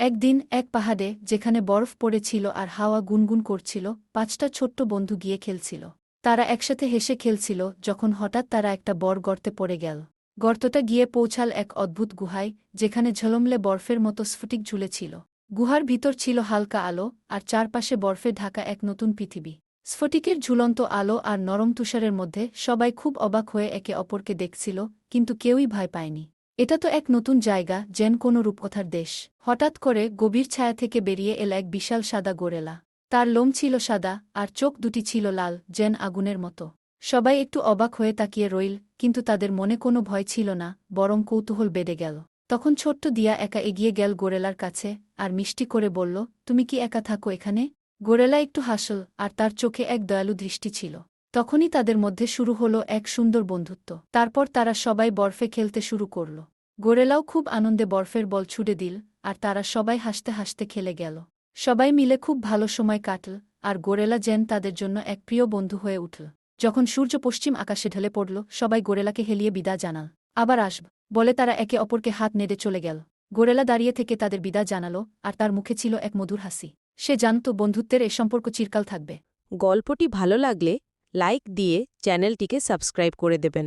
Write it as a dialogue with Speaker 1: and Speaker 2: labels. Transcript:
Speaker 1: একদিন এক পাহাড়ে যেখানে বরফ পড়েছিল আর হাওয়া গুনগুন করছিল, ৫টা ছোট্ট বন্ধু গিয়ে খেলছিল। তারা একসাথে হেসে খেলছিল যখন হঠাৎ তারা একটা বড় গর্তে পড়ে গেল। গর্তটা গিয়ে পৌঁছাল এক অদ্ভুত গুহায়, যেখানে ঝলমলে বরফের মতো স্ফটিক ঝুলেছিল। গুহার ভিতর ছিল হালকা আলো, আর চারপাশে বরফে ঢাকা এক নতুন পৃথিবী। স্ফটিকের ঝুলন্ত আলো আর নরম তুষারের মধ্যে সবাই খুব অবাক হয়ে একে অপরকে দেখছিল, কিন্তু কেউই ভয় পায়নি। এটা তো এক নতুন জায়গা, যেন কোনো রূপকথার দেশ। হঠাৎ করে গভীর ছায়া থেকে বেরিয়ে এল এক বিশাল সাদা গোরেলা। তার লোম ছিল সাদা, আর চোখ দুটি ছিল লাল, যেন আগুনের মতো। সবাই একটু অবাক হয়ে তাকিয়ে রইল, কিন্তু তাদের মনে কোনো ভয় ছিল না, বরং কৌতূহল বেড়ে গেল। তখন ছোট্ট দিয়া একা এগিয়ে গেল গোরেলার কাছে, আর মিষ্টি করে বলল, তুমি কি একা থাকো এখানে? গোরেলা একটু হাসল, আর তার চোখে এক দয়ালু দৃষ্টি ছিল। তখনই তাদের মধ্যে শুরু হলো এক সুন্দর বন্ধুত্ব। তারপর তারা সবাই বরফে খেলতে শুরু করল। গোরেলাও খুব আনন্দে বরফের বল ছুড়ে দিল, আর তারা সবাই হাসতে হাসতে খেলে গেল। সবাই মিলে খুব ভালো সময় কাটল, আর গোরেলা যেন তাদের জন্য এক প্রিয় বন্ধু হয়ে উঠল। যখন সূর্য পশ্চিম আকাশে ঢলে পড়ল, সবাই গোরেলাকে হেলিয়ে বিদায় জানাল। আবার আসব বলে তারা একে অপরকে হাত নেড়ে চলে গেল। গোরেলা দাঁড়িয়ে থেকে তাদের বিদায় জানালো, আর তার মুখে ছিল এক মধুর হাসি। সে জানত বন্ধুত্বের এ সম্পর্ক চিরকাল থাকবে।
Speaker 2: গল্পটি ভালো লাগলে লাইক দিয়ে চ্যানেলটিকে সাবস্ক্রাইব করে দেবেন।